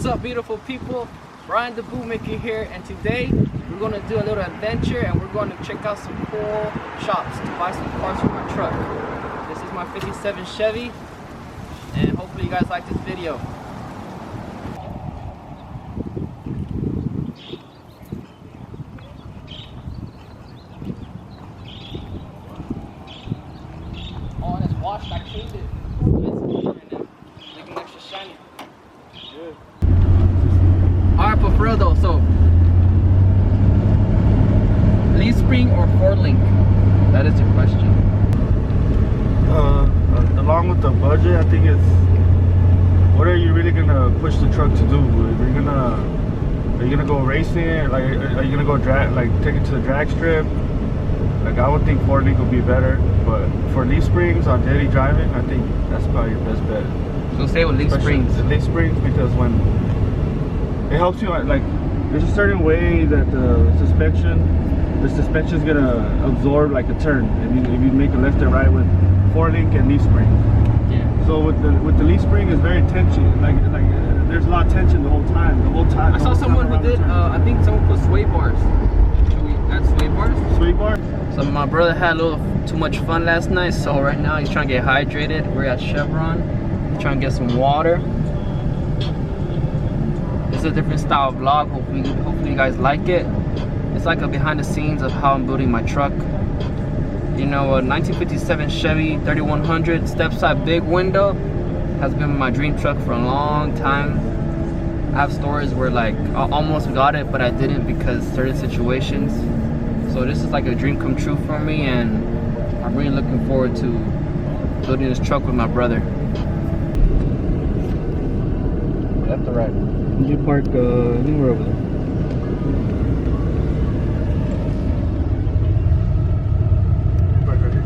up, beautiful people? Brian the Bootmaker here, and today we're going to do a little adventure and we're going to check out some cool shops to buy some parts for my truck. This is my 57 Chevy, and hopefully you guys like this video. Oh, and it's washed. I cleaned it. Looking extra shiny. Good. Alright, but for real though, so leaf spring or four link? That is the question. Along with the budget, I think it's what are you really gonna push the truck to do? Are you gonna go racing? Like, are you gonna go drag, like take it to the drag strip? Like, I would think four link would be better, but for leaf springs on daily driving, I think that's probably your best bet. So stay with leaf springs. The leaf springs, because when it helps you, like, there's a certain way that the suspension is gonna absorb like a turn if you make a left or right with four link and leaf spring. Yeah. So with the leaf spring, is very tension. Like there's a lot of tension the whole time. I saw someone who did. I think someone put sway bars. Should we add sway bars? Sway bars. So my brother had a little too much fun last night. So right now he's trying to get hydrated. We're at Chevron. We're trying to get some water. It's a different style vlog. Hopefully you guys like it. It's like a behind the scenes of how I'm building my truck. You know, a 1957 Chevy 3100 step side big window has been my dream truck for a long time. I have stories where like I almost got it, but I didn't because certain situations. So this is like a dream come true for me, and I'm really looking forward to building this truck with my brother. Left or right? You park anywhere over there. Park right here.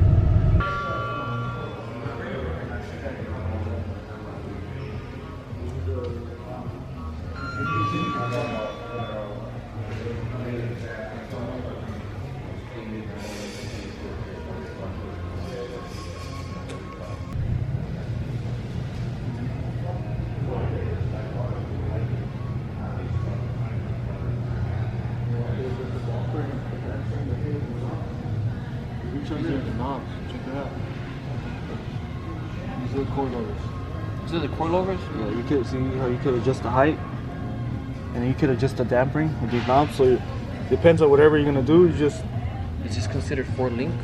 These are the knobs. Check it out. These are the coilovers. These are the coilovers? Yeah, you could see how you could adjust the height, and you could adjust the damping with these knobs. So it depends on whatever you're gonna do. It's just considered four link.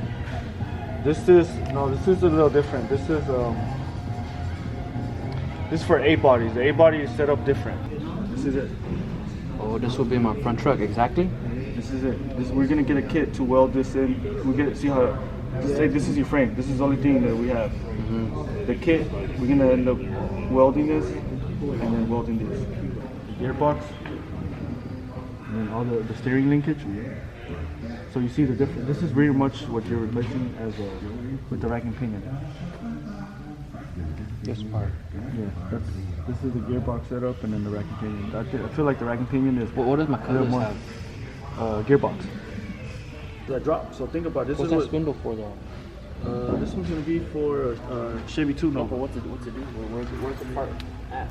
This is a little different. This is for A bodies. The A body is set up different. This is it. Oh, this will be my front truck, exactly. This is it. We're gonna get a kit to weld this in. See how. Just say this is your frame. This is the only thing that we have. The kit, we're gonna end up welding this and then welding this. The gearbox, and then all the steering linkage. So you see the difference. This is very much what you're replacing as with the rack and pinion. This part. Yeah, this is the gearbox setup, and then the rack and pinion. I feel like the rack and pinion is. What does my colors have? Gearbox. That drop. So think about this. What's that spindle for though? This one's gonna be for Chevy 2 No, number. but what's it do? Where's the part at?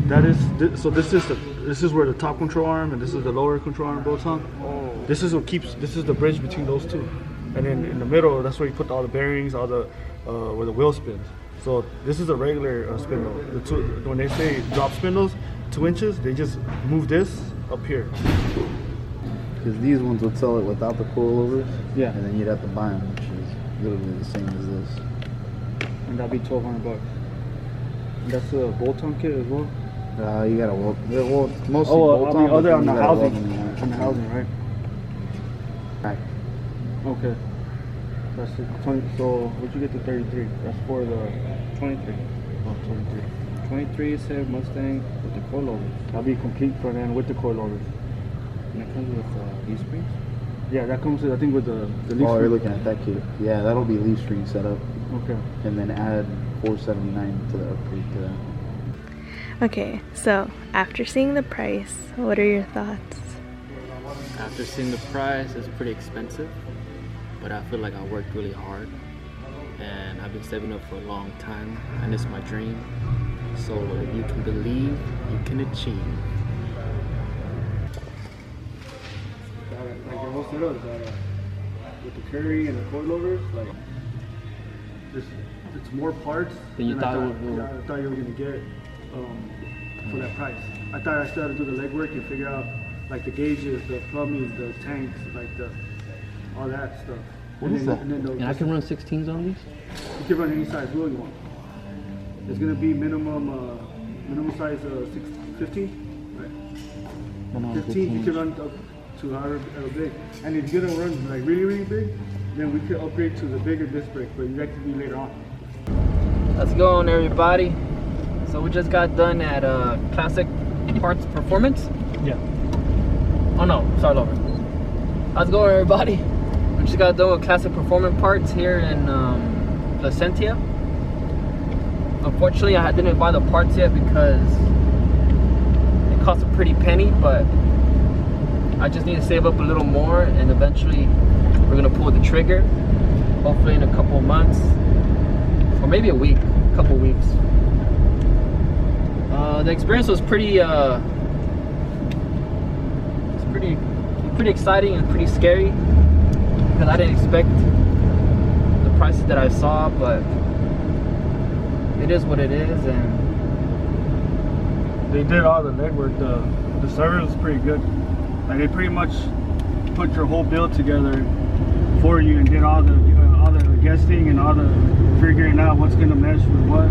That is so. This is where the top control arm and this is the lower control arm bolts on. Oh. This is what keeps. This is the bridge between those two, and then in the middle, that's where you put all the bearings, all the where the wheel spins. So this is a regular spindle. When they say drop spindles, 2 inches, they just move this up here. Because these ones would sell it without the coilovers. Yeah. And then you'd have to buy them, which is literally the same as this. And that'd be $1,200. And that's a bolt-on kit as well. You gotta weld. Well, mostly Oh, bolt-on. other but on the you gotta weld housing. them in. On the housing, right? Right. Okay. That's the 20. So where'd you get the 33? That's for the 23. oh, 23. 23 said Mustang with the coilovers. That'll be complete front end with the coilovers. And it comes with leaf springs? Yeah, that comes with, I think, with the leaf. Oh, you're looking at that kit. Yeah, that'll be leaf string setup. Okay. And then add $479 to the upgrade to that. Okay, so after seeing the price, what are your thoughts? After seeing the price, it's pretty expensive, but I feel like I worked really hard and I've been saving up for a long time and it's my dream. So if you can believe, you can achieve. Like the whole setup is with the curry and the coilovers, like it's more parts Than you thought it would be. Yeah, I thought you were gonna get for that price. I thought I still had to do the legwork and figure out like the gauges, the plumbing, the tanks, like all that stuff. What is that? And I can run 16s on these? You can run any size wheel you want. It's gonna be minimum size 15, right? 15. You can run up to however big. And if you're gonna run like really big, then we could upgrade to the bigger disc brake, but that could be later on. Let's go on, everybody. So we just got done at Classic Parts Performance. Yeah. Oh no, start over. How's it going, everybody? We just got done with Classic Performance Parts here in Placentia. Unfortunately, I didn't buy the parts yet because it cost a pretty penny, but I just need to save up a little more, and eventually we're gonna pull the trigger. Hopefully in a couple of months, or maybe a couple weeks. The experience was pretty exciting and pretty scary because I didn't expect the prices that I saw, but it is what it is. And they did all the legwork. The service was pretty good. Like they pretty much put your whole build together for you and did all the guessing and all the figuring out what's gonna mesh with what.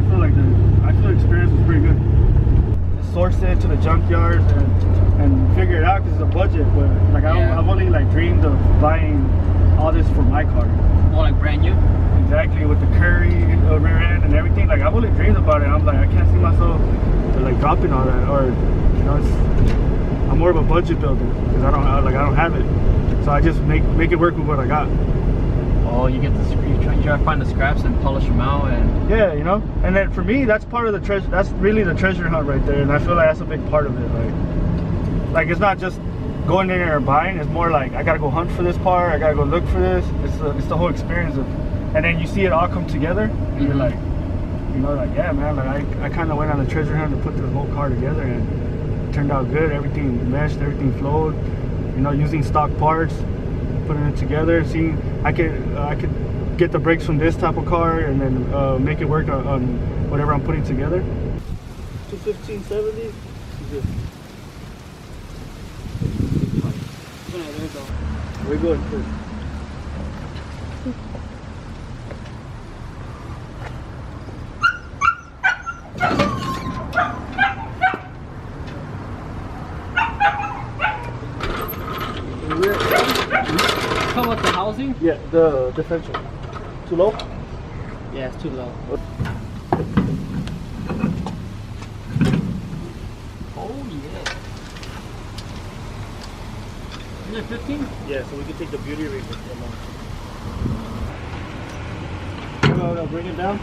So like, I feel the experience was pretty good. Source it to the junkyard and figure it out because it's a budget. But like I've only like dreamed of buying all this for my car. More like brand new. Exactly, with the curry rear end and everything. Like I've only dreamed about it. I'm like, I can't see myself like dropping all that, or you know, I'm more of a budget builder because I don't have it. So I just make it work with what I got. Oh, you get you try to find the scraps and polish them out, and yeah, you know. And then for me, that's part of the treasure. That's really the treasure hunt right there, and I feel like that's a big part of it. Like it's not just going in there and buying. It's more like I gotta go hunt for this part. I gotta go look for this. It's the whole experience of, and then you see it all come together, and you're like, you know, like yeah, man. Like I kind of went on a treasure hunt to put the whole car together, and it turned out good. Everything meshed, everything flowed. You know, using stock parts, putting it together, seeing I could get the brakes from this type of car and then make it work on whatever I'm putting together. 215/70. We're good. How about the housing? Yeah, the differential. Too low? Yeah, it's too low. Oh yeah. Is it 15? Yeah, so we can take the beauty rate with them. I'll bring it down.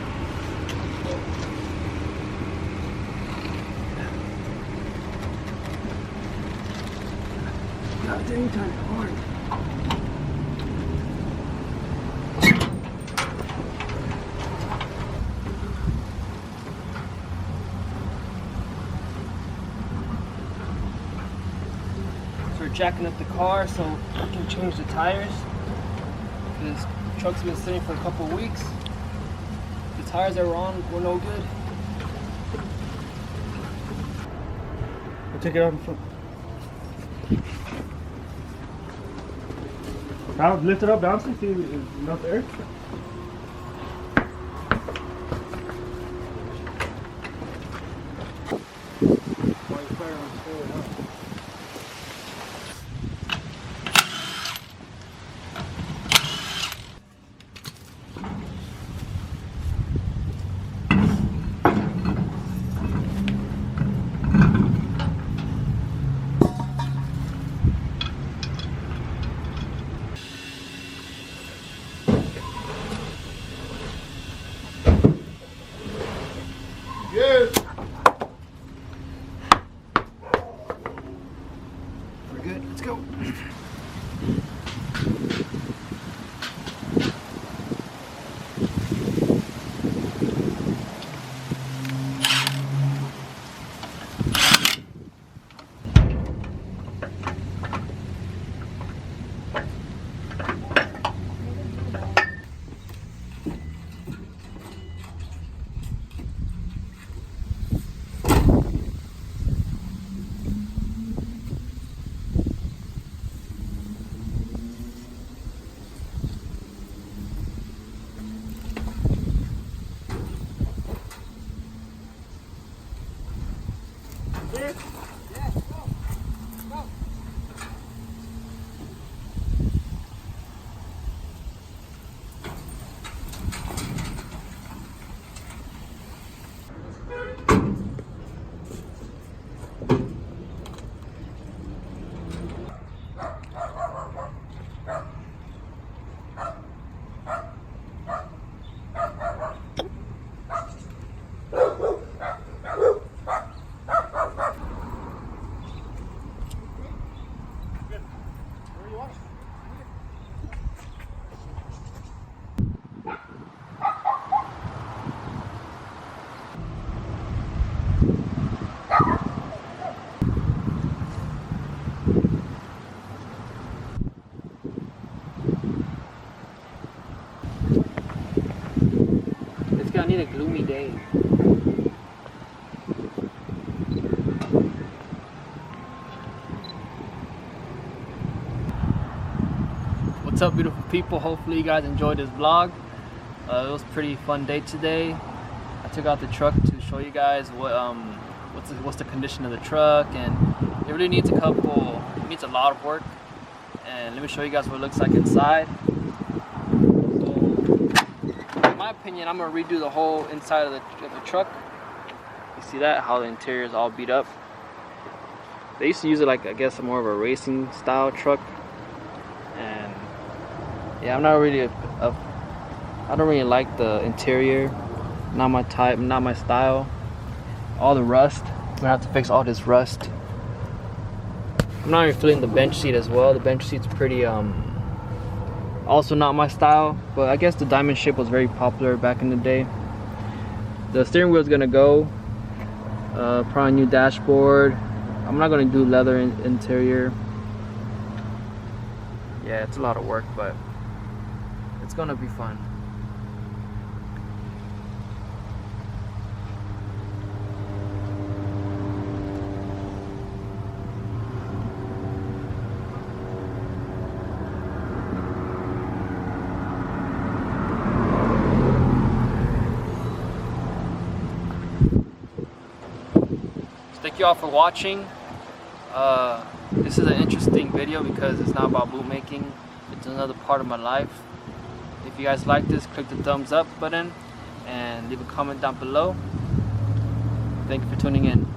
God dang, kind of hard. So we're jacking up the car so we can change the tires. This truck's been sitting for a couple of weeks. The tires that were on were no good. We'll take it out in front. Now lift it up, bounce it, see if there's enough air. It's gonna need a gloomy day. What's up, beautiful people? Hopefully you guys enjoyed this vlog. It was a pretty fun day today. I took out the truck to show you guys what's the condition of the truck, and it really needs a lot of work. And let me show you guys what it looks like inside. So, in my opinion, I'm gonna redo the whole inside of the truck. You see that? How the interior is all beat up. They used to use it like, I guess, more of a racing style truck. And yeah, I'm not really I don't really like the interior. Not my type, not my style. All the rust. I'm gonna have to fix all this rust. I'm not even feeling the bench seat as well. The bench seat's pretty also not my style, but I guess the diamond shape was very popular back in the day. The steering wheel is gonna go. Probably new dashboard. I'm not gonna do leather interior. Yeah, it's a lot of work, but it's gonna be fun. Thank you all for watching. This is an interesting video because it's not about bootmaking. It's another part of my life. If you guys like this, click the thumbs up button and leave a comment down below. Thank you for tuning in.